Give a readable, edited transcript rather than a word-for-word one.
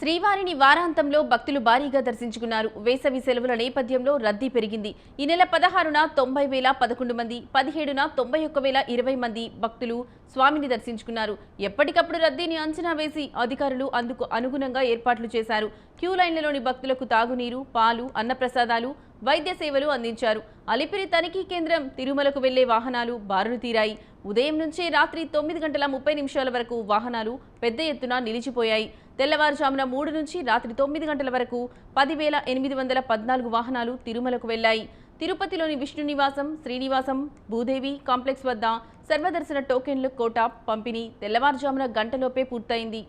శ్రీవారిని వారాంతంలో భక్తులు భారీగా దర్శించుకున్నారు. వేసవి సెలవుల నేపథ్యంలో రద్దీ పెరిగింది. ఈ నెల 16న 90,011 మంది, 17న 91,020 మంది భక్తులు స్వామిని దర్శించుకున్నారు. ఎప్పటికప్పుడు రద్దీని అంచనా వేసి అధికారులు అందుకు అనుగుణంగా ఏర్పాట్లు చేశారు. క్యూ లైన్లలోని భక్తులకు తాగునీరు, పాలు, అన్నప్రసాదాలు, వైద్య సేవలు అందించారు. అలిపిరి తనిఖీ కేంద్రం, తిరుమలకు వెళ్లే వాహనాలు బారులు తీరాయి. ఉదయం నుంచి రాత్రి 9:30 వరకు వాహనాలు పెద్ద ఎత్తున నిలిచిపోయాయి. తెల్లవారుజామున 3 నుంచి రాత్రి 9 గంటల వరకు 10,814 వాహనాలు తిరుమలకు వెళ్లాయి. తిరుపతిలోని విష్ణు నివాసం, శ్రీనివాసం, భూదేవి కాంప్లెక్స్ వద్ద సర్వదర్శన టోకెన్లు కోటా పంపిణీ తెల్లవారుజామున గంటలోపే పూర్తయింది.